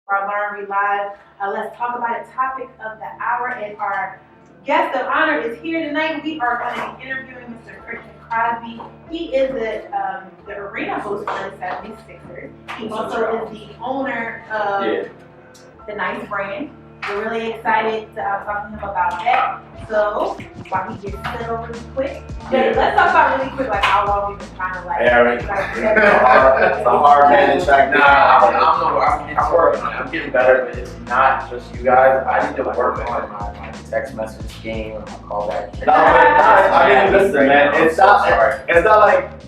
our Lauren Rei Live. Let's talk about it topic of the hour. And our guest of honor is here tonight. We are going to be interviewing Mr. Christian Crosby. He is the arena host for the 76ers. He also is the owner of the Nice brand. We're really excited to talk to him about that. So, while he gets settled really quick, let's talk about really quick, like how long we've been trying to it's a hard man to track down. I'm working on it. I'm getting better, but it's not just you guys. I need to work on my text message game and my callback. I didn't listen, man. It's not like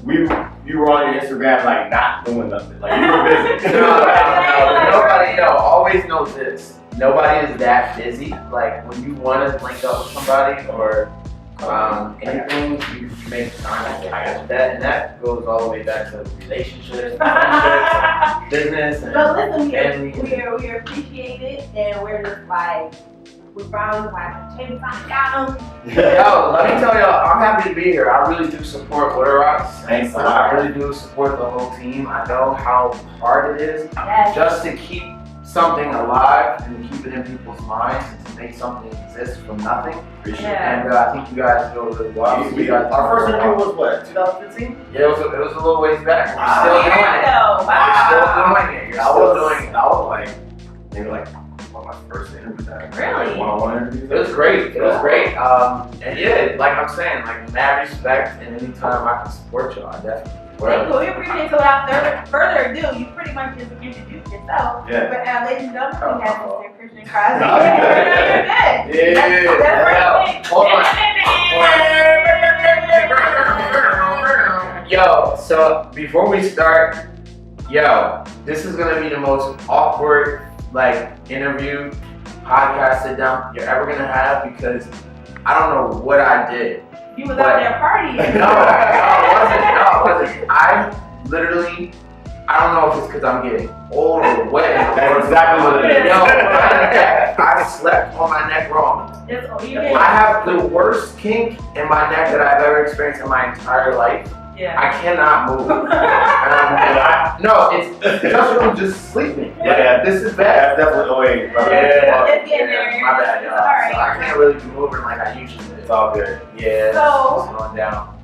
you were on your Instagram like not doing nothing. Like you were busy. Nobody always knows this. Nobody is that busy. Like when you want to link up with somebody or anything, you make time. I got that, and that goes all the way back to relationships, friendships, business, and family. We appreciate it, and we're just like we're probably like chasing down. Yo, let me tell y'all, I'm happy to be here. I really do support Water Rocks. Thanks a lot. I really do support the whole team. I know how hard it is just to keep something alive and keep it in people's minds and to make something exist from nothing. Appreciate it. And I think you guys do it really well. Our first interview was what, 2015? Yeah, it was a little ways back. We're still doing it. You're still doing it. I was like, maybe like one of my first interviews. Really? One-on-one interviews. It was great. And yeah, like I'm saying, like mad respect, and anytime I can support y'all, I definitely. Well, we appreciate it. So without further ado, you pretty much just introduced yourself. Yeah. But ladies and gentlemen, we have Mr. Christian Crosby. Hold on. Yo, so before we start, this is gonna be the most awkward interview podcast sit down you're ever gonna have because I don't know what I did. You was out there partying. No, I wasn't. I don't know if it's because I'm getting old or wet. That's exactly what it is. Yo, I slept on my neck wrong. I have the worst kink in my neck that I've ever experienced in my entire life. Yeah. I cannot move. It's just from just sleeping. Yeah, this is bad. That's definitely the way. It's getting there. My bad, y'all. Right. So I can't really be moving like I usually do. It's all good. Yeah, so, it's going down.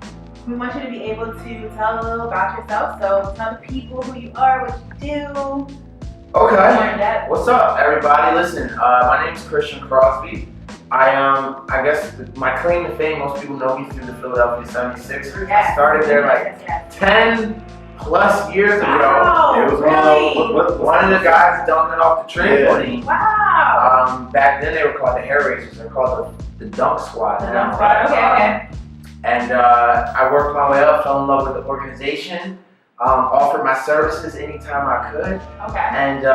We want you to be able to tell a little about yourself. So tell the people who you are, what you do. Okay. What's up, everybody? Listen, my name is Christian Crosby. I guess my claim to fame, most people know me through the Philadelphia 76ers. I started there 10 plus years ago. Wow, it was one of the guys dunking off the trampoline. Wow. Back then they were called the Hair Raisers. They're called the Dunk Squad. The Dunk Squad, okay. And I worked my way up, fell in love with the organization, offered my services anytime I could. Okay. And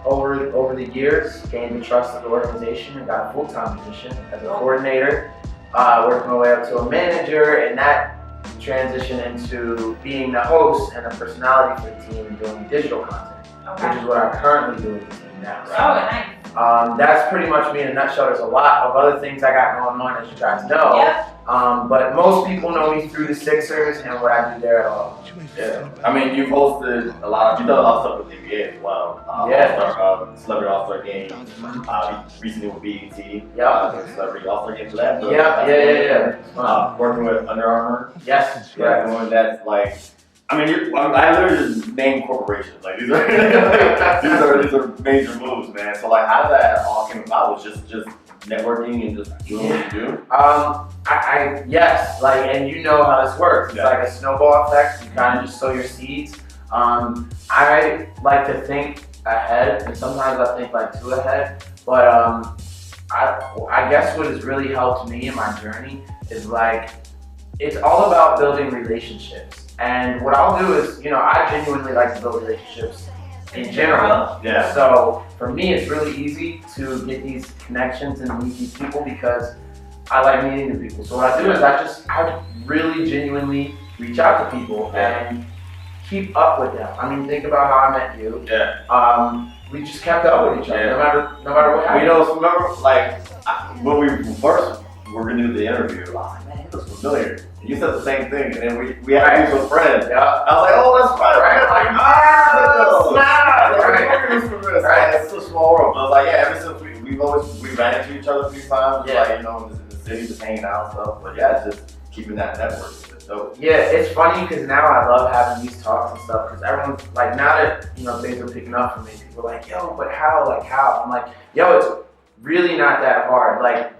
over the years, gained the trust of the organization and got a full-time position as a coordinator. Worked my way up to a manager, and that transitioned into being the host and a personality for the team and doing digital content, which is what I currently do with the team now. So, nice. that's pretty much me in a nutshell. There's a lot of other things I got going on, as you guys know. Yep. But most people know me through the Sixers and what I do there at all. Yeah, I mean, you've hosted you've done a lot of stuff with the NBA as well. Celebrity All-Star Game, recently with BET. Celebrity All-Star Game for that. Yeah. Working with Under Armour. Yes. Doing that, I literally just named corporations. These are major moves, man. So how did that all came about? Was just networking and just doing what you do? And you know how this works. It's like a snowball effect. You kind of just sow your seeds. I like to think ahead, and sometimes I think too ahead. But I guess what has really helped me in my journey is it's all about building relationships. And what I'll do is, I genuinely like to build relationships in general. Yeah. So for me, it's really easy to get these connections and meet these people because I like meeting the people. So what I do is I really genuinely reach out to people and keep up with them. I mean, think about how I met you. Yeah. We just kept up with each other, no matter what happened. Remember, when we first were gonna do the interview, I was like, man, he looks familiar. And you said the same thing, and then we had mutual friends. Yeah. I was like, oh, that's right. It's a small world. But like, yeah, ever since we ran into each other a few times, like, you know, in the city, just hanging out and stuff. But yeah, it's just keeping that network. So yeah, it's funny because now I love having these talks and stuff because everyone's like, now that you know things are picking up for me, people are like, yo, but how? Like how? I'm like, yo, it's really not that hard. Like,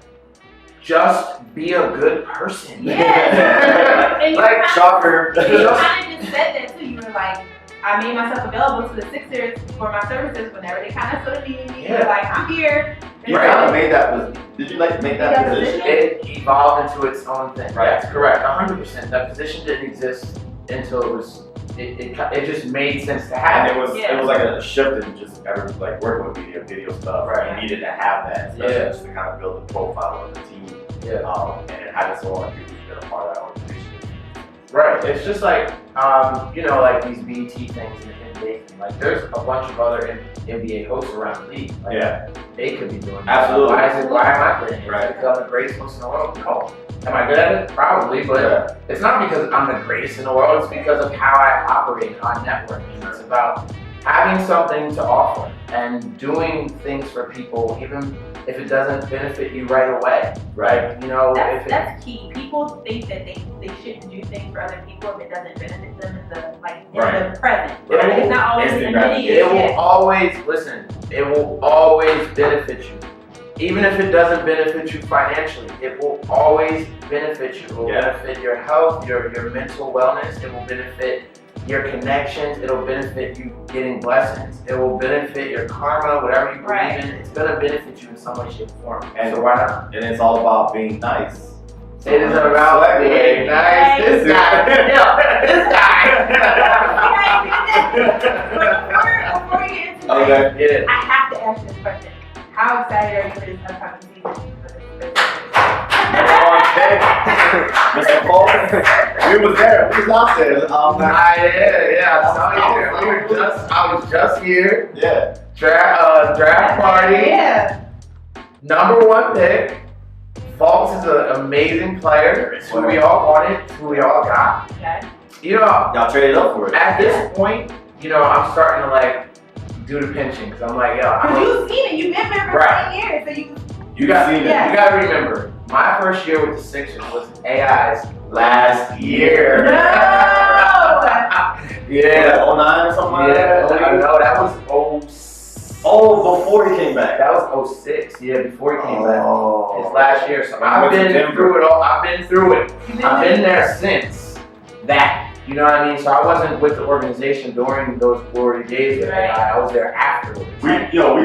just be a good person. Yeah. And you Like, shocker. kind of just said that too. You were like, I made myself available to the Sixers for my services whenever they kind of sort of needed me. Yeah. Like, I'm here. You kind of made that position. Did you like make that position? It evolved into its own thing. Right. That's correct. 100%. That position didn't exist until it was. It just made sense to have. And it was like a shift in just like working with video stuff. Right. You needed to have that, especially Yeah. just to kind of build the profile of the team. Yeah. And having so many people who've been a part of that organization. Right. It's just like you know, like these BT things and NBA thing. Like, there's a bunch of other NBA hosts around the league. Like, they could be doing that. Absolutely. Why am I doing it? Right. Because I'm the greatest host in the world? No. Am I good at it? Probably, but it's not because I'm the greatest in the world. It's because of how I operate on networking. It's about having something to offer and doing things for people, even if it doesn't benefit you right away. Right? You know, That's key. People think that they shouldn't do things for other people if it doesn't benefit them in the the present. Right. It's not always immediate. It will always, listen, it will always benefit you. Even if it doesn't benefit you financially, it will always benefit you. It will benefit your health, your mental wellness. It will benefit your connections. It'll benefit you getting blessings. It will benefit your karma, whatever you believe in. It's going to benefit you in some way, shape, or form. And so why not? And it's all about being nice. It isn't about being nice. This guy. Before we get into that, Yeah. I have to ask this question. How excited are you for this upcoming season? Mr. Cole, we was there. We was out there. I was just here. Yeah. Draft party. Yeah. Number 1 pick. Fultz is an amazing player. It's who we all wanted. It's who we all got. Okay. You know, Y'all traded up for it. at this point, you know, I'm starting to like do the pinching because I'm like, yo, Because you've seen it. You've been there for 9 years, so you got to remember, my first year with the Sixers was AI's last year. No. Yeah. 09 or something like that? No, that was 06. Oh, before he came back. That was 06. Yeah, before he came back. Oh. His last year. So I've been through it all. I've been through it. I've been there since that. You know what I mean? So I wasn't with the organization during those glory days. Right. I was there afterwards. We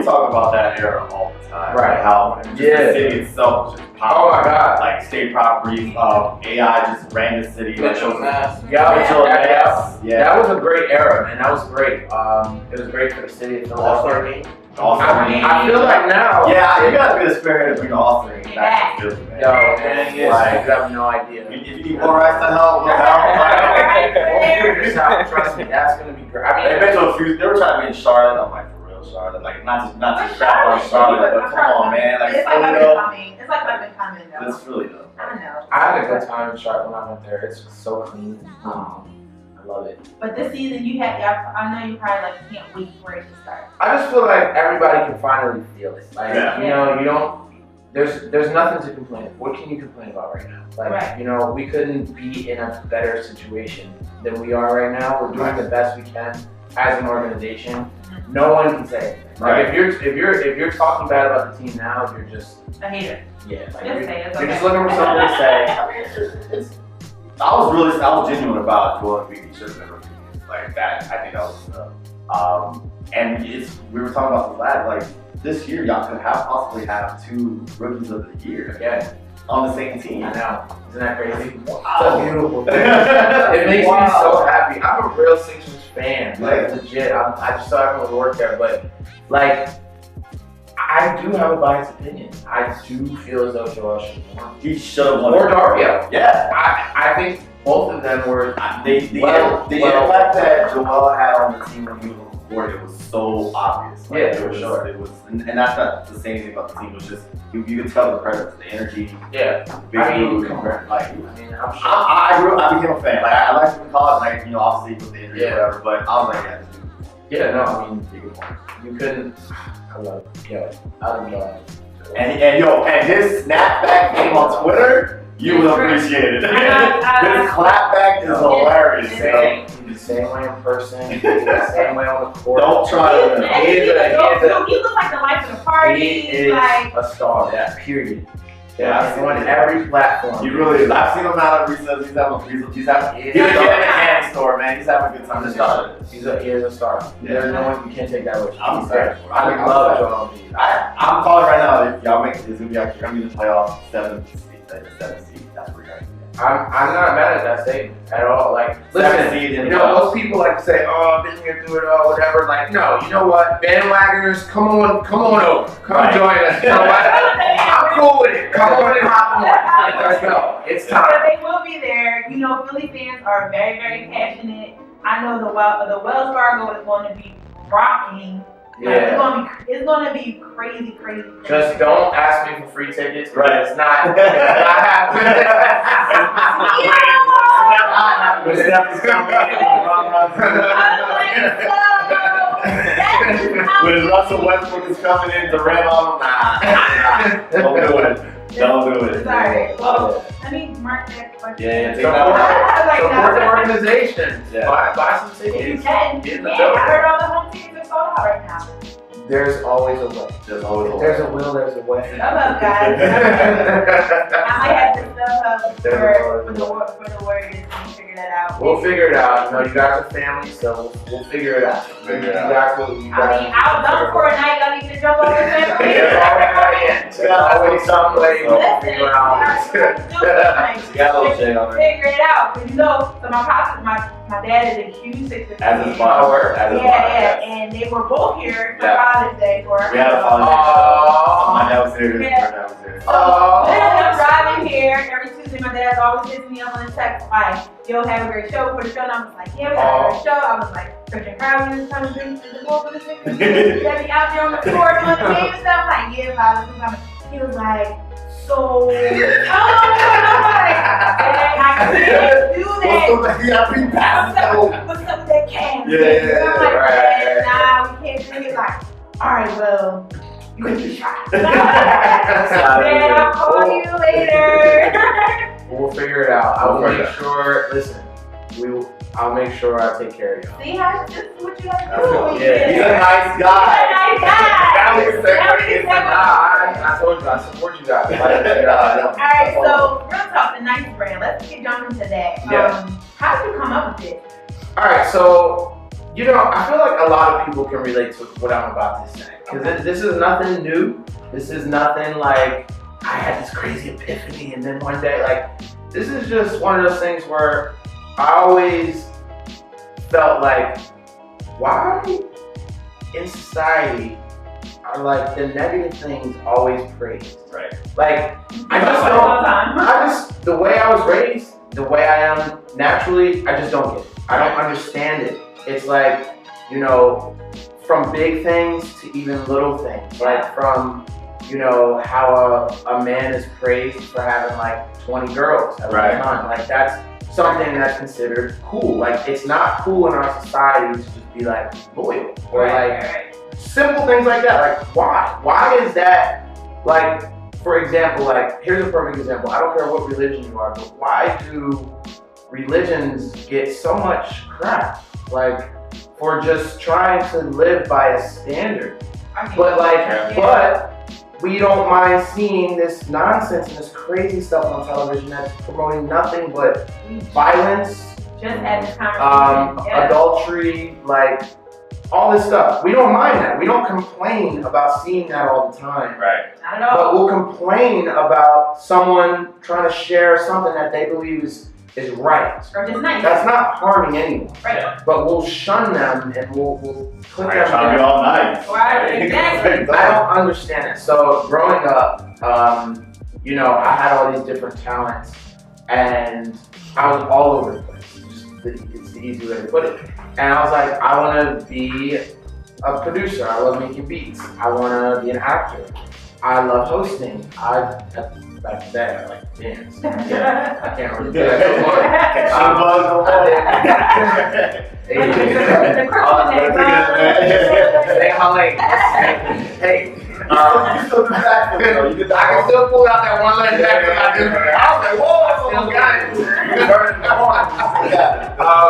talk about that era all the time. Right. Like how just the city itself just popped. Oh my God. Like state properties, AI just ran the city. Mitchell Mass. Yeah, Yeah. that was a great era, man. That was great. It was great for the city of Philadelphia. I feel like now. Yeah, you gotta be the spirit of bringing Austin back to Philly, man. Yo, man, you have no idea. If you need more rights to help, Trust me, that's gonna be great. I mean, they were trying to be in Charlotte. I'm like, for real, Charlotte. Like, not to crap on Charlotte, but come on, man. Like, it's like I've been coming. It's like I've been coming though. It's really dope. I know. I had a good time in Charlotte when I went there. It's so clean. I love it. But this season, I know you probably like can't wait for it to start. I just feel like everybody can finally feel it. Like, you know, you don't. There's nothing to complain of. What can you complain about right now? Like, you know, we couldn't be in a better situation than we are right now. We're doing the best we can as an organization. No one can say anything. Like, if you're talking bad about the team now, you're just a hater. Yeah, like Just say it's you're okay. just looking for something to say. I was genuine about Joel Embiid. He should have been rookie. Like that, I think that was and we were talking about the last, like this year y'all could possibly have 2 rookies of the year on the same team. I know. Isn't that crazy? Wow. It's a beautiful thing. It makes me so happy. I'm a real Sixers fan. Like legit. I just so happen to work there, but like I do have a biased opinion. I do feel as though Joel should have won. He should have won. Or Dario. Yeah. I think both of them were. The impact that Joel had on the team when he was on the court, it was so obvious. Like, Yeah, for sure. It was, and that's not to say anything about the team. It was just you could tell the presence, the energy. Yeah. Big I mean, mood, come on. like. I'm sure. I became a fan. Like I liked him in college, like obviously with the injury or whatever. But I was like, Yeah, no, I mean, you couldn't. I love it. Yeah, I love it. And his snapback game on Twitter, you will appreciate it. His clapback is hilarious. He's the same way in person. He's the same way on the court. Don't try to. He looks like the life of the party. He is like a star. Yeah, period. Yeah, he's on every platform. He really is. I've seen him out at recess. He's in the candy store, man. He's having a good time. He is a star. There's no one, you can't take that away. I'm excited. I love Joel Embiid. I'm calling right now. If y'all make this, you're gonna be the playoff 7 seed. That's where you're gonna be. I'm not mad at that statement at all. Like, listen, you know, most people like to say, "Oh, I've been here, do it all, whatever." Like, no, you know what, bandwagoners, come on over, come join us. You know what? I'm cool with it. Come on and hop on. Let's go. It's time. But they will be there. You know, Philly fans are very, very passionate. I know the Wells Fargo is going to be rocking. Yeah. It's gonna be crazy. Just don't ask me for free tickets. Right. It's not happening. When Steph is coming when Russell Westbrook is coming in to ram on him, don't do it. Don't do it. Sorry. Well, let me mark that question. Yeah, take that Support the organization. Yeah. Buy some tickets. You can. Get in the I building. heard all the home tickets are sold out right now. There's always a way. There's always a There's a will, there's a way. Shut up, guys. I might have to step up for the Warriors and figure that out. We'll figure it out. You know, you guys are family, so we'll figure it out. I'll dunk for a night. Y'all need to jump over the family. There's always some way we'll figure it out. You got a little shade on it. Figure it out. Because you know, so my dad is a huge Sixers fan. As his father. Yeah, and they were both here for Father's Day. We had a Father's Day. My dad was here. So, I'm driving here every Tuesday. My dad always hits me up on the text like, "Yo, have a great show for the show." And I was like, "Yeah, we got a great show." I was like, "Christian Crosby is coming to the board for the Sixers. Let me out there on the floor doing the game and stuff." I'm like, "Yeah, Father's coming." He was like, "So, I can't do that." What's up with that cam? Yeah, I'm like, right. "Nah, we can't do it." He's like, "All right, well, you can just try." Man, I'll call you later. We'll figure it out. I will make sure. Listen, I'll make sure I take care of you. See how this is what you gotta do. Yeah, he's a nice guy. I told you, I support you guys. Alright, so real talk, the Nice brand. Let's get jumping to that. Yeah. How did you come up with it? Alright, so, you know, I feel like a lot of people can relate to what I'm about to say. Because this is nothing new. This is nothing like, I had this crazy epiphany and then one day, like, this is just one of those things where I always felt like, why in society are like the negative things always praised? Right. Like, the way I was raised, the way I am naturally, I just don't get it. I don't understand it. It's like, you know, from big things to even little things. Like from, you know, how a man is praised for having like 20 girls at one time. Like that's something that's considered cool. Like it's not cool in our society to just be like loyal or simple things like that. Like why? Why is that? Like for example, like here's a perfect example. I don't care what religion you are, but why do religions get so much crap? Like for just trying to live by a standard. But we don't mind seeing this nonsense and this crazy stuff on television that's promoting nothing but violence, adultery, like all this stuff. We don't mind that. We don't complain about seeing that all the time. Right. I don't know. But we'll complain about someone trying to share something that they believe is right. Or just nice. That's not harming anyone. Right. But we'll shun them and we'll put them trying to be all nice. Right. Exactly. I don't understand it. So growing up, you know, I had all these different talents and I was all over the place. It's the easy way to put it. And I was like, I want to be a producer. I love making beats. I want to be an actor. I love hosting. Back then, I like to dance. Yeah, I can't really do that no more. Hey. You still do that? I can still pull out that one leg back when I do. I was like, whoa, I still got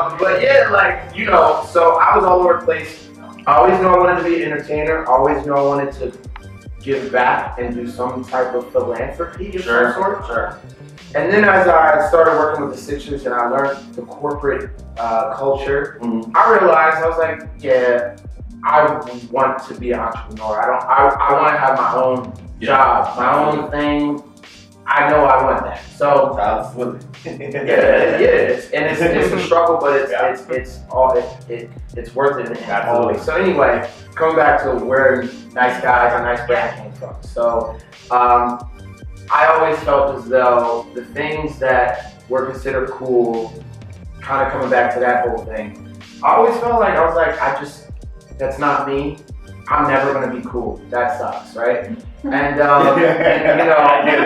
it. But yeah, like, you know, so I was all over the place. I always knew I wanted to be an entertainer. Always knew I wanted to give back and do some type of philanthropy of some sort. Sure. And then as I started working with the Sixers and I learned the corporate culture, I realized, I was like, yeah, I want to be an entrepreneur. I want to have my own job, my own thing. I know I want that. So it's a struggle, but it's worth it in all ways. So anyway, coming back to where Nice Guys and Nice Brand came from. So I always felt as though the things that were considered cool, kind of coming back to that whole thing, I always felt like that's not me. I'm never gonna be cool. That sucks, right? And you know, I get it.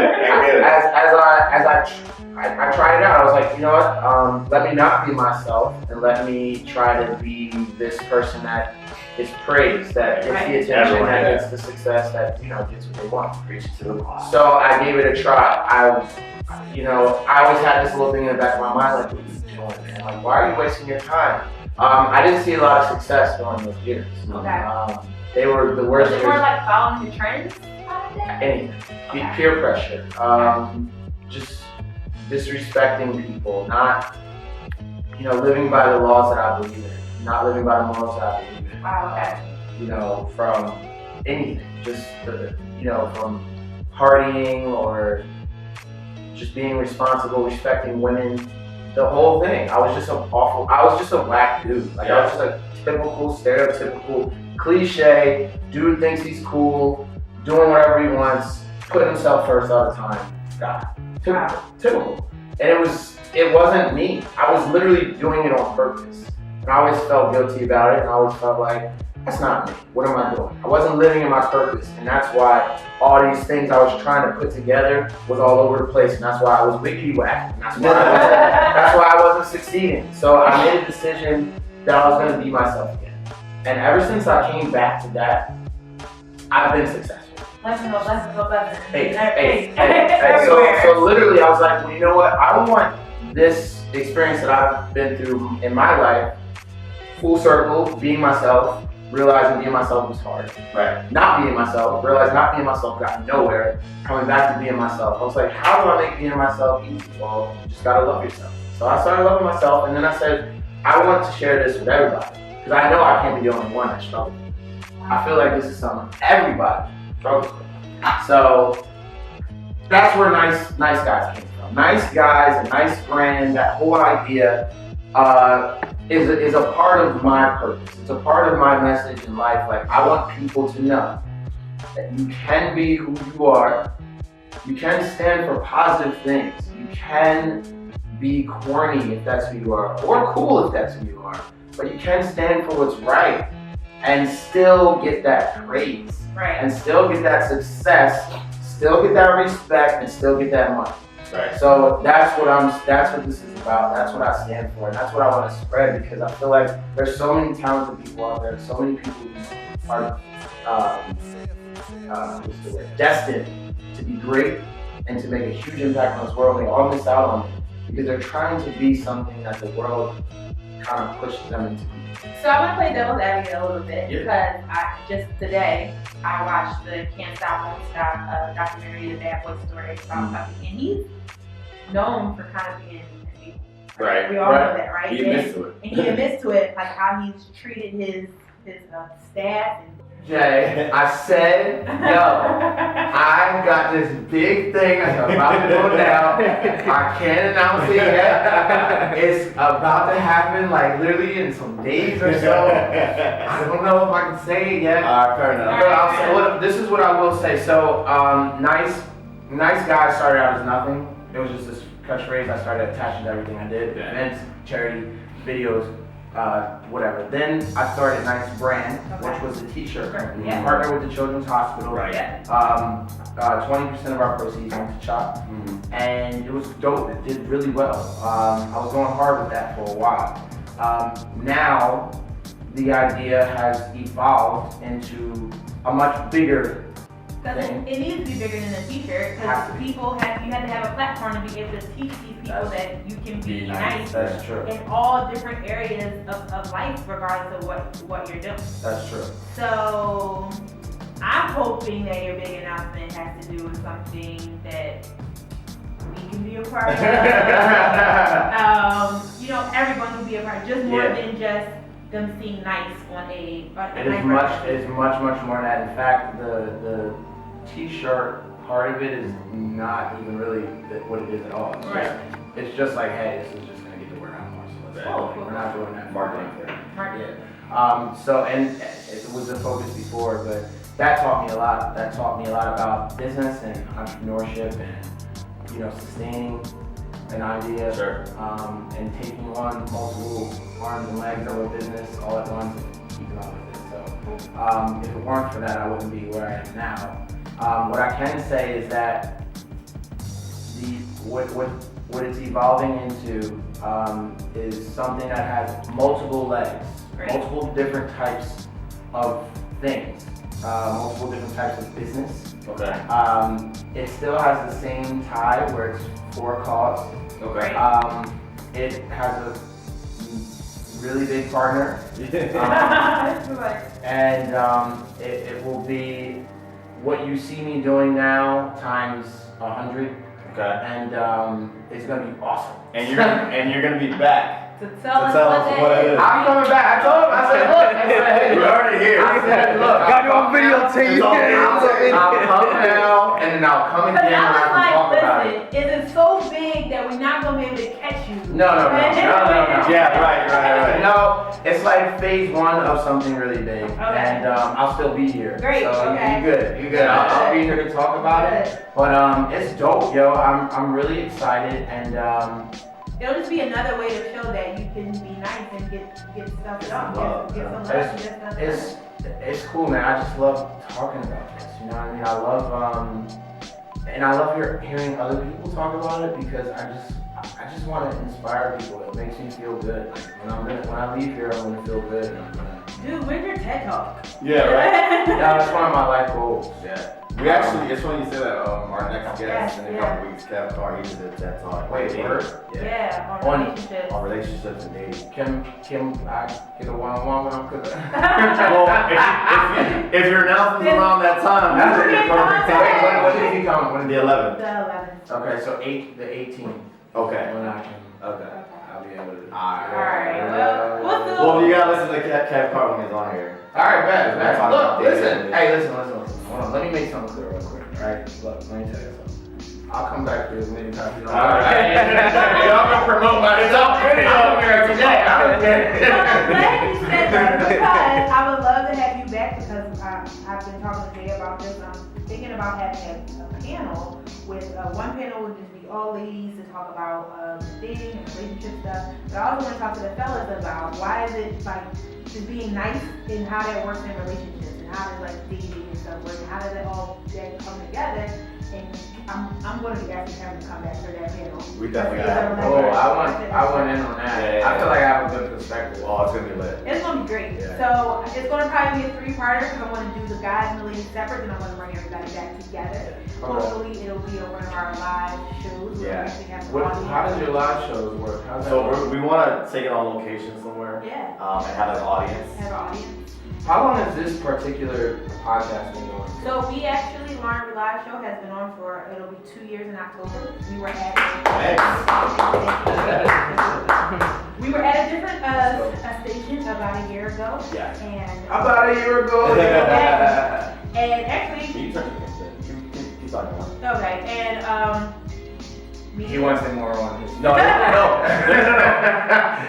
as I tried it out, I was like, you know what? Let me not be myself, and let me try to be this person that is praised, that gets the attention, that gets the success, that gets what they want. So I gave it a try. I always had this little thing in the back of my mind, like, what are you doing, man? Like, why are you wasting your time? I didn't see a lot of success during those years. Okay. They were the worst years. Was it more like following the trends? Anything. Peer pressure. Just disrespecting people. Not, living by the laws that I believe in. Not living by the morals that I believe in. Wow, okay. From anything. Just, from partying or just being responsible, respecting women. The whole thing. I was just a whack dude. Like, I was just a typical, stereotypical, cliche dude, thinks he's cool, doing whatever he wants, putting himself first all the time. God, typical. And it wasn't me. I was literally doing it on purpose. And I always felt guilty about it, and I always felt like, that's not me. What am I doing? I wasn't living in my purpose, and that's why all these things I was trying to put together was all over the place, and that's why I was wickedy whack, and that's why I wasn't succeeding. So I made a decision that I was going to be myself again. And ever since I came back to that, I've been successful. Lesson. Hey. So literally I was like, well, you know what? I want this experience that I've been through in my life, full circle, being myself, realizing being myself was hard. Right. Not being myself, realized not being myself got nowhere, coming back to being myself. I was like, how do I make being myself easy? Well, you just gotta love yourself. So I started loving myself, and then I said, I want to share this with everybody. Because I know I can't be the only one that struggles. I feel like this is something everybody struggles with. So that's where Nice Guys came from. Nice Guys, a nice brand, that whole idea is a part of my purpose. It's a part of my message in life. Like, I want people to know that you can be who you are. You can stand for positive things. You can be corny if that's who you are, or cool if that's who you are. But you can stand for what's right and still get that praise, and still get that success, still get that respect, and still get that money. Right. So that's what this is about. That's what I stand for, and that's what I want to spread, because I feel like there's so many talented people out there, so many people who are destined to be great and to make a huge impact on this world. They all miss out on it because they're trying to be something that the world kind of pushes them into. So I want to play devil's advocate a little bit, because just today I watched the Can't Stop Won't Stop documentary, The Bad Boy Story about Puffy, and he's known for kind of being an equal. Right. We all know that, right? He admits to it. And he admits to it, like how he's treated his staff. And Jay, I said, I got this big thing that's about to go down. I can't announce it yet. It's about to happen, like literally in some days or so. I don't know if I can say it yet. Fair enough. This is what I will say. So, Nice Guys started out as nothing. It was just this catchphrase I started attaching to everything I did. Events, charity, videos, whatever. Then I started Nice Brand, which was a t-shirt company. We partnered with the Children's Hospital. Right. 20% of our proceeds went to CHOP, and it was dope. It did really well. I was going hard with that for a while. Now, the idea has evolved into a much bigger thing. It needs to be bigger than a t-shirt, because you had to have a platform to be able to teach these people that you can be nice That's true. in all different areas of life, regardless of what you're doing. That's true. So I'm hoping that your big announcement has to do with something that we can be a part of. Everyone can be a part, just more than just them seeing nice on a It is much more than that. In fact, the t-shirt part of it is not even really what it is at all. It's just like, hey, this is just gonna get the word out more. So we're not doing that. Marketing. And it was a focus before, but that taught me a lot. That taught me a lot about business and entrepreneurship and sustaining an idea, and taking on multiple arms and legs of a business all at once and keeping on with it. So if it weren't for that, I wouldn't be where I am now. What I can say is that what it's evolving into is something that has multiple legs, multiple different types of things, multiple different types of business. It still has the same tie where it's for a cause. It has a really big partner. And it will be what you see me doing now times 100. And it's gonna be awesome. And you're gonna be back. To tell us what it is. I'm coming back. I told him. I said, look. You're already here. I said, look. Got you on video tape. I'll come now, and then I'll come again and I can talk about it. Is it so big that we're not gonna be able to catch you? No. Yeah, right. No, it's like phase one of something really big, and I'll still be here. Great. So you good. I'll be here to talk about it. But it's dope, yo. I'm really excited, and it'll just be another way to show that you can be nice and get stuff done. Get some love and get stuff done. It's cool, man. I just love talking about this. You know what I mean? I love hearing other people talk about it, because I just want to inspire people. It makes me feel good. Like when I leave here, I'm gonna feel good. And Dude, where's your TED Talk? Yeah, right. that's one of my life goals. We actually, it's funny you say that. Our next guest in a couple weeks, Kev Carr, he did a TED Talk. Wait, word? On relationships. On relationships and dating. Can I get a one-on-one with him? Well, if your announcement's around that time, that's the perfect time. When is he coming? When is The 11th. The 11th. Okay, so the 18th. Okay. When I can. Okay. I'll be able to. Alright, Well, you gotta listen to Kev Carr when he's on here. Alright, bet. Look, listen. Hey, listen. Hold on, let me make something clear real quick. Alright, look, let me tell you something. I'll come back to this many times. Alright. Y'all can promote my stuff. I'm here every day. I'm glad you said that, because I would love to have you back, because I've been talking to Jay about this. I'm thinking about having a panel with one panel would just be all ladies to talk about dating and relationship stuff. But I also want to talk to the fellas about why is it like just being nice and how that works in relationships, and how does like dating and stuff work, and how does it all then come together. And I'm going to be asking him to come back for that panel. We definitely got I went in on that. Yeah. I feel like I have a good perspective. Oh, it's gonna be lit. It's going to be great. Yeah. So it's going to probably be a 3-parter, because I'm going to do the guys and the ladies separate, and I'm going to bring everybody back together. Hopefully it'll be one of our live shows. Where we actually have some audience. How does your live shows work? How's that work? So we want to take it on location somewhere. Yeah. And have an audience. Have an audience. How long has this particular podcast been going? So we actually, Lauren Rei Live Show has been on for, it'll be 2 years in October. We were at a different station about a year ago. Yeah. And about a year ago. and actually, You turn it. Keep talking about it. okay, and He wants it more on his. No.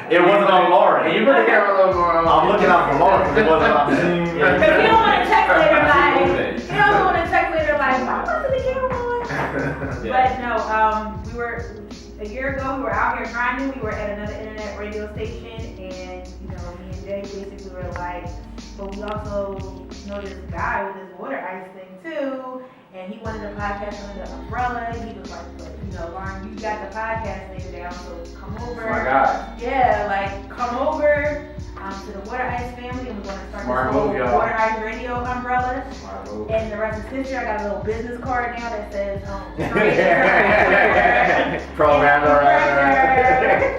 It wasn't on Lauren. Can you put the camera a little more on? I'm looking out for Lauren because it wasn't on me. because you don't want to text later like, I'm not to the camera on. But no, we were a year ago, we were out here grinding. We were at another internet radio station, and me and Jay basically were like, but we also know this guy with this water ice thing too, and he wanted a podcast under the umbrella. He was like, but Lauren, you got the podcast thing down, so come over. My God. Yeah, like come over. To the Water Ice family, and we're going to start Smart this whole move, y'all. Water Ice radio umbrella. Smart move. And the rest is history. I got a little business card now that says Programmer.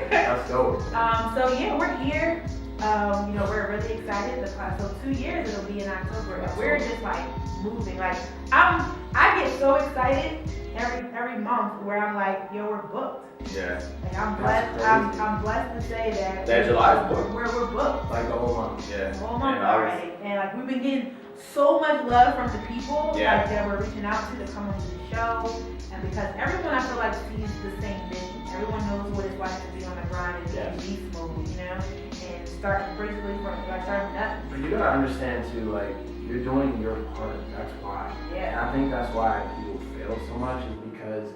That's dope. So yeah, we're here. We're really excited. So 2 years it'll be in October, and we're just like moving. Like I get so excited every month where I'm like, yo, we're booked. Yeah. Like I'm blessed. I'm blessed to say that. That's July's book. We're booked. Like the whole month. Yeah. The whole month already. And like we've been getting so much love from the people like, that we're reaching out to come on the show. And because everyone I feel like sees the same vision. Everyone knows what it's like to be on the grind and be in beast mode, and start basically from starting nothing. But you gotta understand too, like you're doing your part. That's why. Yeah. And I think that's why people fail so much is because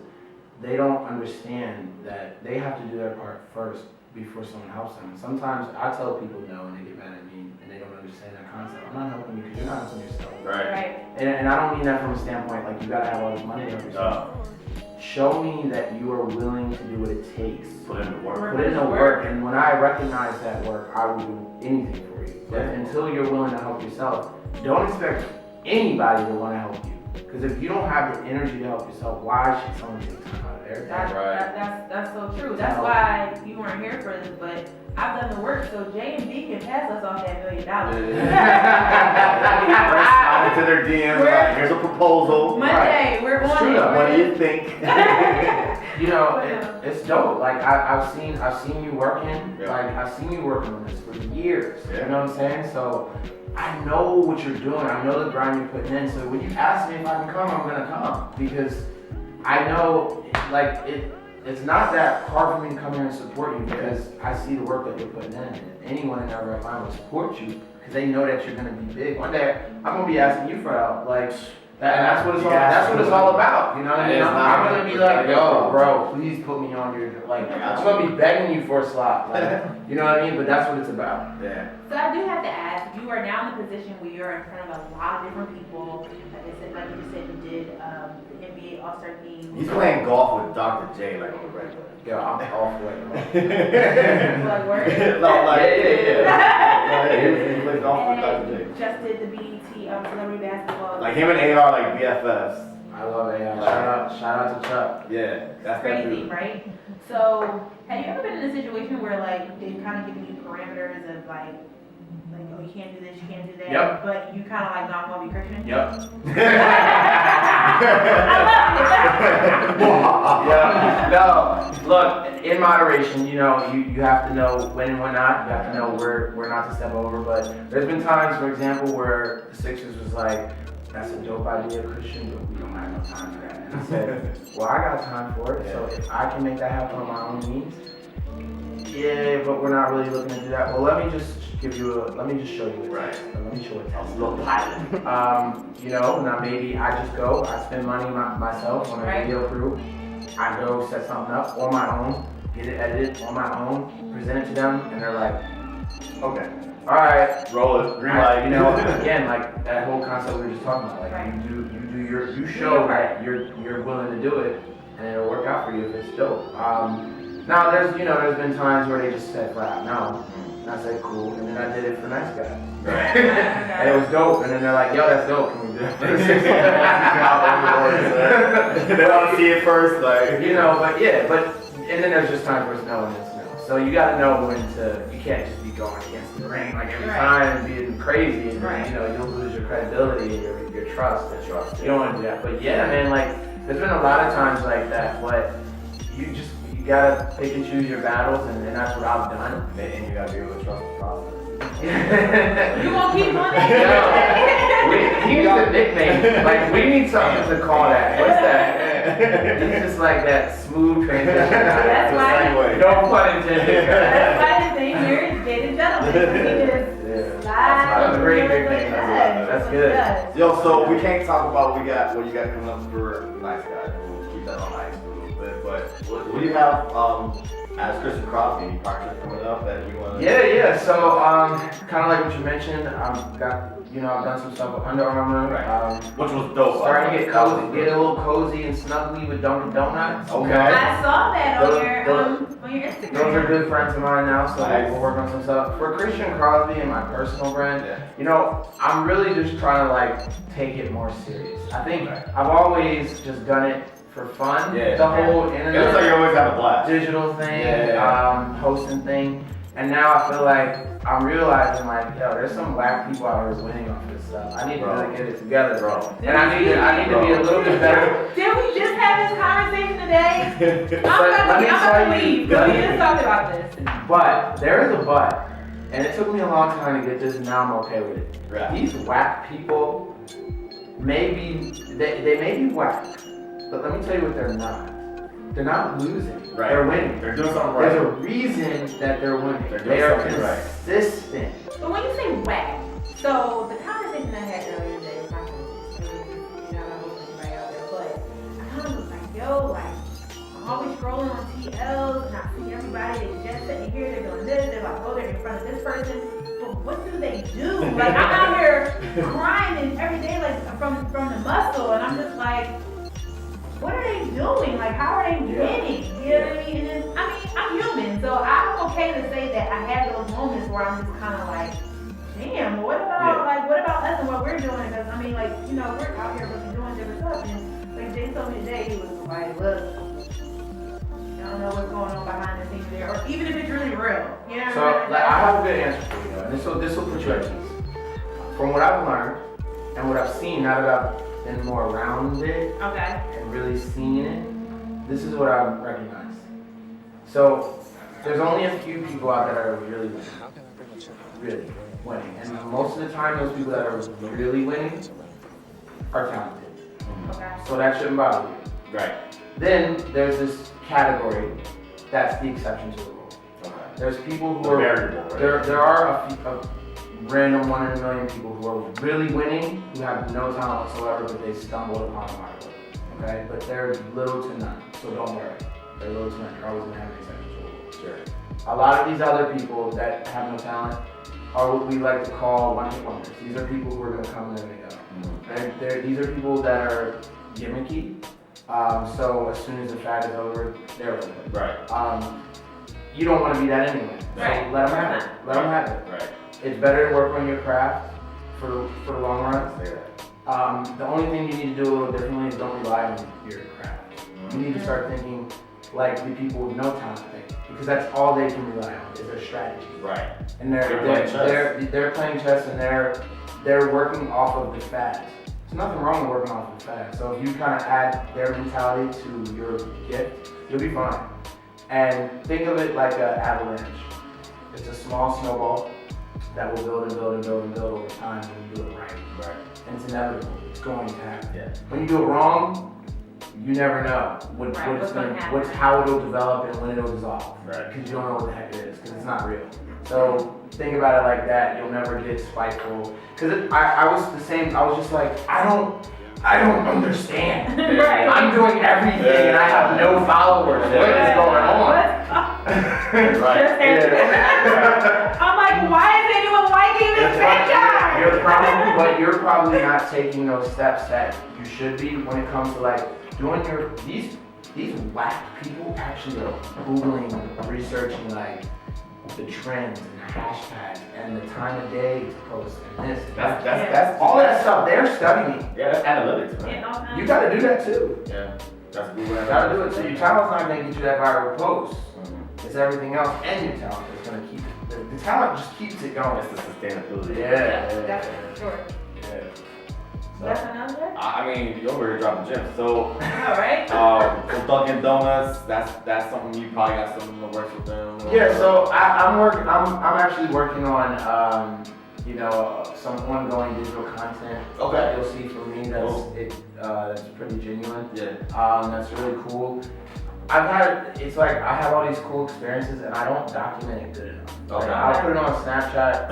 they don't understand that they have to do their part first before someone helps them. And sometimes I tell people no and they get mad at me and they don't understand that concept. I'm not helping you because you're not helping yourself. Right. And I don't mean that from a standpoint like you gotta have all this money to help yourself. Show me that you are willing to do what it takes. Put in the work. Put in the work, and when I recognize that work, I will do anything for you. But until you're willing to help yourself, don't expect anybody to want to help you. Because if you don't have the energy to help yourself, why should someone take time out of their day? That's so true. That's why you weren't here for this, but I've done the work, so J and B can pass us off that $1 million. Slide into their DMs, like, here's a proposal. Monday, we're on it. What do you think? It's dope. Like I've seen you working. Yeah. Like I've seen you working on this for years. Yeah. You know what I'm saying? So I know what you're doing. I know the grind you're putting in. So when you ask me if I can come, I'm gonna come because I know like it's not that hard for me to come here and support you because I see the work that you're putting in. And anyone in their right mind will support you because they know that you're gonna be big. One day I'm gonna be asking you for help. Like. And that's what it's all. That's what it's all about, you know. What I mean? I'm gonna be like, yo, bro, please put me on your like. I'm gonna be begging you for a slot, like, you know what I mean? But that's what it's about. Yeah. So I do have to ask. You are now in the position where you're in front of a lot of different people. Like you just said, you did the NBA All-Star Team. He's playing golf with Dr. J like on the regular. Yo, I'm all for it. Like work. No, like yeah. He plays golf with Dr. J. Just did the BET Celebrity Basketball. Like him and AR like BFFs. I love it. Shout out to Chuck. Yeah, that's crazy, right? So, have you ever been in a situation where like they've kind of given you parameters of like oh, you can't do this, you can't do that. Yep. But you kind of like not want to be Christian. Yep. I Yeah. No. Look, in moderation, you have to know when and when not. You have to know where not to step over. But there's been times, for example, where the Sixers was like, "That's a dope idea, Christian, but we don't have no time for that." And I said, "Well, I got time for it. So if I can make that happen on my own means, yeah, but we're not really looking to do that. Well, let me just show you it. Right. Let me show it. A little pilot. Now maybe I just go, I spend money myself on a video crew. I go set something up on my own, get it edited on my own, present it to them, and they're like, okay, all right, roll it, green light. Again, like that whole concept we were just talking about, like you show that you're willing to do it, and it'll work out for you if it's dope. Now there's been times where they just said flat out no. And I said, cool, and then I did it for Nice Guy. And it was dope, and then they're like, yo, that's dope, can we do it for the 6 They don't see it first, like. And then there's just times where it's no and it's no. So you gotta know when you can't just be going against the grain like every time and being crazy, and you'll lose your credibility and your trust. You don't wanna do that. But yeah, man, like, there's been a lot of times like that, but you gotta pick and choose your battles, and that's what I've done. And you gotta be able to trust the process. You won't keep on that? He needs a nickname. Like, we need something to call that. What's that? It's just like that smooth transition. That's why. No pun intended. That's why his name here is Dated Gentleman. That's a great nickname. That's good. Yo, so we can't talk about what you got coming up for Nice Guy. We'll keep that on ice. bit, but what do you have as Christian Crosby? Any projects coming up that you want to? Yeah. So, kind of like what you mentioned, I've done some stuff with Under Armour. Right. Which was dope. Starting to get cozy, get a little cozy and snuggly with Dunkin' Donuts. Okay. I saw that on your Instagram. Those are good friends of mine now, so Nice. we'll work on some stuff. For Christian Crosby and my personal brand, I'm really just trying to like take it more serious. I think I've always just done it for fun. Yeah. The whole It internet. looks like you always have a blast. Digital thing, hosting thing, and now I feel like I'm realizing like, there's some black people out here winning off this stuff. I need to really get it together, bro. And I need to be a little bit better. Did we just have this conversation today? I'm Let me about tell to you- leave. Because we just talked about this. But there is a but, and it took me a long time to get this, and now I'm okay with it. Right. These whack people, maybe they may be whack, but let me tell you what they're not. They're not losing. Right. They're winning. They're doing something right. There's a reason that they're winning. They're doing They are something right. consistent. But when you say whack, so the conversation I had earlier today was not going to anybody out there, but I kind of was like, like, I'm always scrolling on TLs and I see everybody, they just sitting here, they're doing this, they're like, they're in front of this person, but what do they do? Like, I'm out here grinding every day, like, from the muscle, and I'm just like, what are they doing? Like, how are they winning? You know what I mean? And then, I'm human, so I'm okay to say that I had those moments where I'm just kind of like, damn, but what about us and what we're doing? Because, we're out here really doing different stuff. And like Jay told me today, he was like, look, I don't know what's going on behind the scenes there, or even if it's really real. You know So what I mean? I have a good answer for you, though. And this will put you at ease. From what I've learned and what I've seen, now that I've been more around it Okay. and really seen it, this is what I've recognized. So there's only a few people out there that are really winning. And most of the time, those people that are really winning are talented. Okay. So that shouldn't bother you. Right. Then there's this category that's the exception to the rule. Okay. There's people who The are variable, right? there are a random 1 in a million people who are really winning, who have no talent whatsoever, but they stumbled upon a market. Okay, but they're little to none, so don't worry. They're little to none. You're always gonna have an exception to the rule. Sure. A lot of these other people that have no talent are what we like to call one-hit wonders. These are people who are gonna come and then they go. These are people that are gimmicky. So as soon as the fad is over, they're over. Right. You don't want to be that anyway. So Right. let them have it. Let them have it. Right. It's better to work on your craft for the long run. Say that. The only thing you need to do a little differently is don't rely on your craft. You need to start thinking like the people with no talent think, because that's all they can rely on is their strategy. Right. And They're playing chess. they're playing chess, and they're working off of the fads. There's nothing wrong with working off of the fads. So if you kind of add their mentality to your gift, you'll be fine. And think of it like an avalanche. It's a small snowball that will build and build and build and build over time when you do it right. Right. And it's inevitable. It's going to happen. Yeah. When you do it wrong, you never know Right, what's gonna happen. how it'll develop and when it'll dissolve. Right. Because you don't know what the heck it is, because it's not real. So think about it like that. You'll never get spiteful. Because I was the same. I was just like, I don't understand. Right. I'm doing everything and I have no followers. What is going on? Right. I'm like, why is anyone liking this picture? You're probably not taking those steps that you should be when it comes to like doing these whack people actually are Googling, researching like the trends and hashtags and the time of day to post and this. That's all that stuff. They're studying. Yeah, that's analytics, man. Yeah, You got to do that too. Yeah. That's Google You Analytics. got to do it. So your talent's not going to get you that viral post. Mhm. It's everything else, and your talent is going to keep it. The talent just keeps it going. That's the sustainability. Definitely, sure. Yeah. That's another? I mean, you're over here dropping gems. So, All right. for Dunkin' Donuts, that's something you probably got something to work with them. Yeah, so I'm actually working on some ongoing digital content Okay. that you'll see from me. Cool. That's pretty genuine. Yeah. That's really cool. it's like I have all these cool experiences and I don't document it good enough. Like, Okay. I'll put it on Snapchat.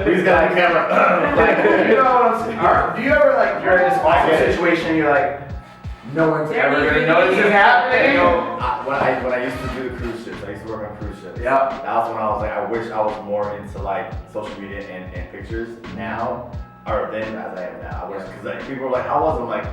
He's got a camera. Like, you know what I'm saying? Do you ever like, you're in this awful situation, you're like, no one's ever gonna notice this happening? You know, when I used to do the cruise ships, I used to work on cruise ships. Yep. That was when I was like, I wish I was more into like social media and pictures now, or then as I am now. I wish, because like people were like, how was it? I'm like,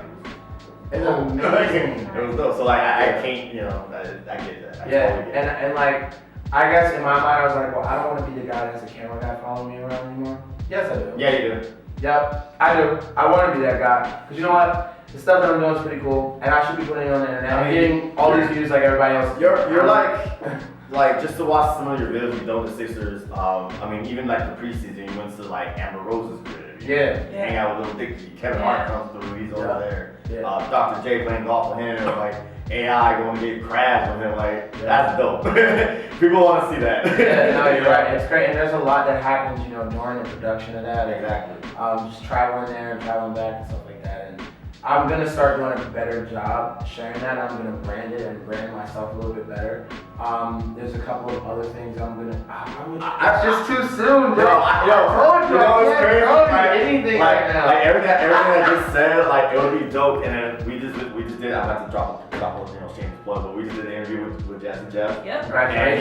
It's amazing. it was dope. So like I can't, you know, I get that. I Yeah, totally get it. and like, I guess in my mind I was like, well, I don't want to be the guy that has a camera guy following me around anymore. Yes, I do. Yeah, you do. Yep, I do. I want to be that guy. Because you know what? The stuff that I'm doing is pretty cool, and I should be putting it on the internet. I'm getting all these views like everybody else. You're like just to watch some of your videos you done with the Sixers. I mean, even like the preseason, you went to like Amber Rose's crib. Yeah. Hang out with Little Dicky. Kevin Hart comes through. He's over there. Yeah. Dr. J playing golf with him. Like AI going to get crabs with him. Like that's dope. People want to see that. Yeah, no, you're right. It's great, and there's a lot that happens, you know, during the production of that. Exactly. Just traveling there and traveling back and stuff like that. And I'm gonna start doing a better job sharing that. I'm gonna brand it and brand myself a little bit better. There's a couple of other things I'm gonna. That's just too soon, bro. It's crazy. Anything right now. Like everything I just said, like it would be dope. And then we just did. I'm about to drop a shameless plug, but we just did an interview with Jazz and Jeff. Yep. Right, And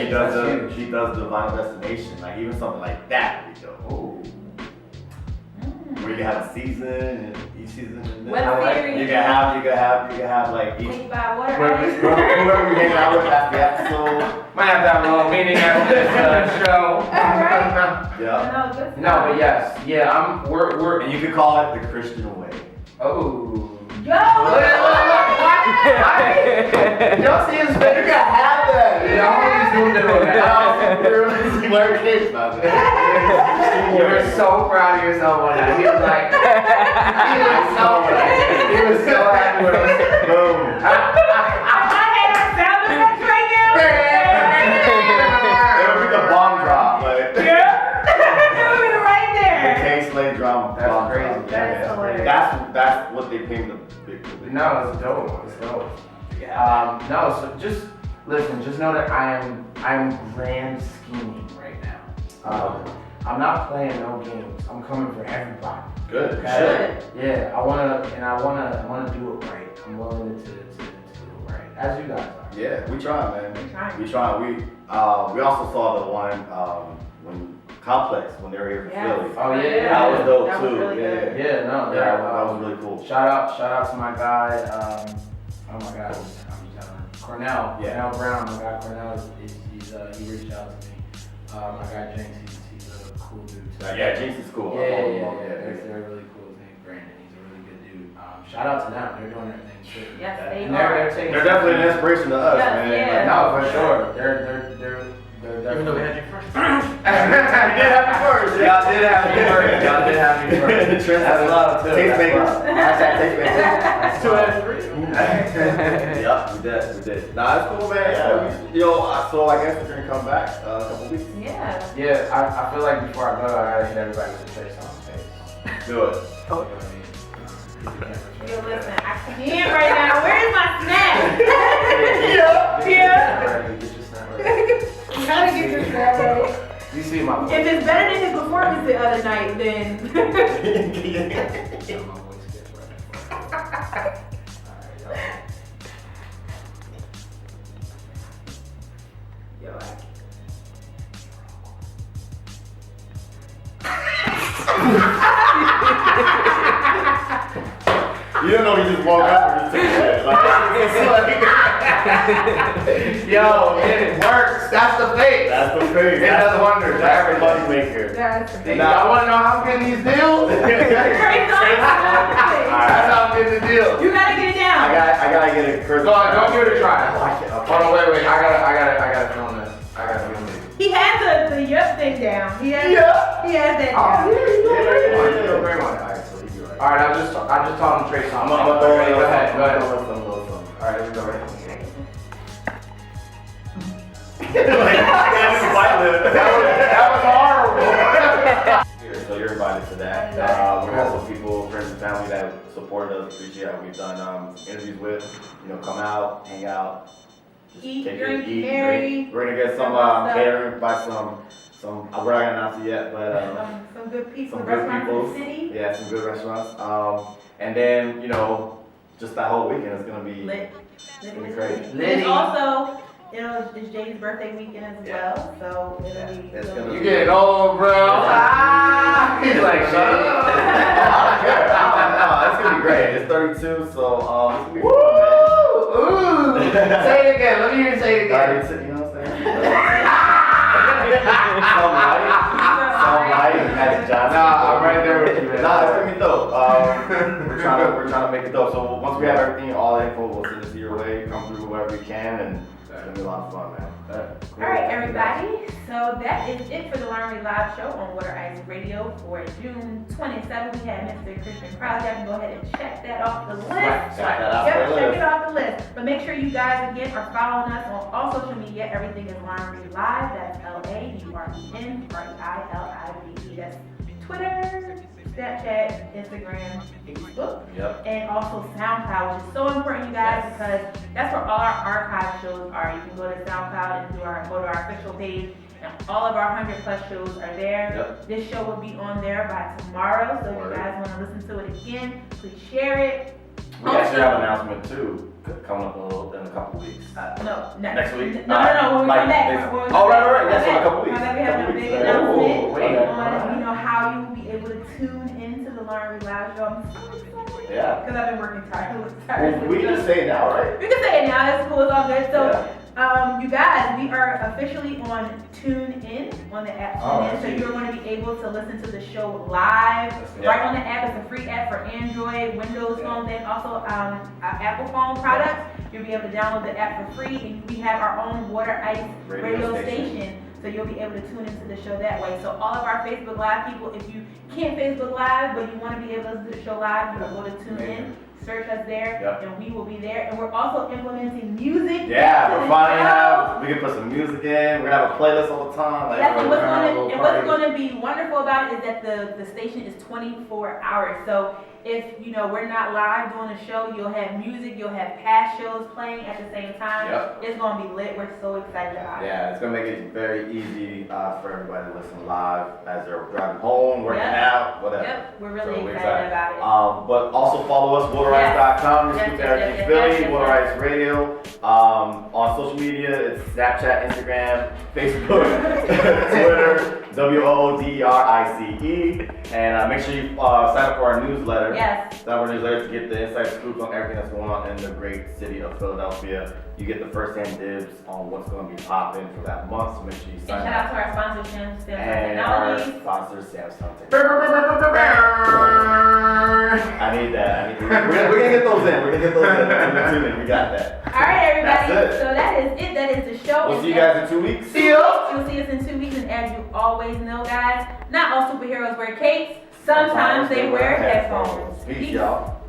he does the Final Destination. Like even something like that would be dope. Ooh. Where you can have a season and each season. And then Web series. you can have like each. Take by water. Whoever you hang out with after the episode. Might have to have a little meeting after this show. Yeah. No, but yes, yeah, we're. And you could call it the Christian way. Oh. Yo! Y'all see his face? You can have that. Y'all zoomed in on that. You were so proud of yourself on that. He was like, he was so happy with us. Boom. I had a sound effect right now. It'll be the bomb drop. Like, Yeah. It'll be right the there. K-Slay drama. That's bomb crazy. drop. That's hilarious. That's what they paid the big. No, it's dope. It's dope. No, so just listen. Just know that I am grand scheming right now. I'm not playing no games. I'm coming for everybody. Good. Okay? Yeah, I wanna do it right. I'm willing to do it right, as you guys are. Yeah, we try, man. We trying. We try. We also saw the one when Complex when they were here for Philly. Oh yeah, That was dope That was too. really good. Yeah, no, That was really cool. Shout out to my guy. Oh my God, Cornell. Yeah. Cornell Brown. My guy Cornell he reached out to me. My guy James, he's a cool dude. Too. Yeah, Jinx is cool. Yeah. They're really cool. His name's Brandon. He's a really good dude. Shout out to them. They're doing their thing too. Yes, they And are. They're definitely an inspiration to us, Yes, man. yeah. Like, No, for sure. They're Even though we had you first. we did have you first. Y'all did have me first. Y'all did have me first. That's a lot of tastemakers. Tastemakers. 2 out of 3. Yep, we did. Nah, it's cool, man. Yeah. So I guess we're gonna come back a couple weeks. Yeah. Yeah, I feel like before I go, I gotta hit everybody with a trace on the face. Do it. You know what I mean? Yo, listen, I can't right now. Where's my snack? Get your snap ready. You gotta get your snack ready. You see my voice. If it's better than his performance the other night, then. My voice gets ready. Alright, Yo, You don't know he just walked out and just took it. Yo, it works. That's the fake. That's the thing. It does wonders. That's the money maker. that's the thing. Y'all wanna know how I'm getting these deals? That's That's how I'm getting the deal. You gotta get it down. I gotta get it. Go on, don't give it a try. Hold on, wait. I gotta film this. I gotta film this. He has the yup thing down. He has that down. Alright, I just taught him Trace on. I'm gonna Go ahead. go ahead. Alright, let's go right. That was That was horrible. So you're invited. everybody to that. We're also people, friends and family that supported us, appreciate how we've done interviews with, come out, hang out, just Eat, kick drink, it, eat, marry. drink. We're gonna get some catering by some, we're not gonna announce it yet, but some good people, some good restaurants people. in the city. Yeah, some good restaurants. And then, just that whole weekend is gonna be Lit. gonna be crazy. And also, it's Jay's birthday weekend as well, so it'll be. It's gonna You be- getting old, bro. He's like, shut up. No, it's gonna be great. It's 32, so it's gonna be fun, Ooh. Say it again. Let me hear you say it man. again. 32, you know what I'm saying? Some light, Magic Johnson. Nah, I'm right there with you, man. Nah, it's gonna be dope. We're trying to make it dope. So once we have everything, all the info, we'll send it to your way. Come through wherever you can, and it's gonna be a lot of fun, man. Alright, everybody. So that is it for the Lauren Rei Live Show on Water Ice Radio for June 27th. We had Mr. Christian Crosby. I can go ahead and check that off the list. Check that out Yep, for the check list. it off the list. But make sure you guys again are following us on all social media. Everything is Lauren Rei Live. That's LAURENREILIVE. That's Twitter, Snapchat, Instagram, Facebook, Yep. and also SoundCloud, which is so important, you guys, because that's where all our archive shows are. You can go to SoundCloud and go to our official page, and all of our 100+ shows are there. Yep. This show will be on there by tomorrow, so if you guys want to listen to it again, please share it. We actually have an announcement too coming up in a couple weeks. No, Next week? No, when we Like come back. this- when we Oh, right. Yes, in a come couple back, weeks. we have a big Oh, announcement wait. on how you will be able to tune into the Lauren Rei Live Show. I'm so excited. Yeah. Because I've been working Well, tirelessly. we can just say it now, right? We can say it now. It's cool. It's all good. So, Yeah. you guys, we are officially on TuneIn on the app TuneIn. So you're going to be able to listen to the show live right on the app. It's a free app for Android, Windows phones, and also Apple phone products. You'll be able to download the app for free, and we have our own Water Ice radio station. So you'll be able to tune into the show that way. So all of our Facebook Live people, if you can't Facebook Live, but you want to be able to listen to the show live, you can go to TuneIn, search us there, and we will be there. And we're also implementing music. Yeah, to we're the finally show. we can put some music in. We're gonna have a playlist all the time. Like, Yes, and we're gonna have a little what's party. going to be wonderful about it is that the station is 24 hours. So if we're not live doing a show, you'll have music, you'll have past shows playing at the same time. Yep. It's going to be lit. We're so excited about it. Yeah, it's gonna make it very easy for everybody to listen live as they're driving home, working Yep. out, whatever. Yep, we're really So we're excited about it. But also follow us, waterice.com, just Yes, keep yes, everything yes, Philly, yes, Water yes. Ice Radio. On social media, it's Snapchat, Instagram, Facebook, Twitter, WOODRICE. And make sure you sign up for our newsletter. Yes. Sign up for our newsletter to get the inside scoops on everything that's going on in the great city of Philadelphia. You get the first-hand dibs on what's going to be popping for that month, so make sure you And sign shout up. out to our sponsor, Samsung And our Technologies. sponsor, Samsung. I need that. We're gonna get those in. We're gonna get those in. We got that. All right, everybody. That's it. So that is it. That is the show. We'll see you guys in 2 weeks. See you. You'll see us in 2 weeks, and as you always know, guys, not all superheroes wear capes. Sometimes they wear headphones. Peace, y'all.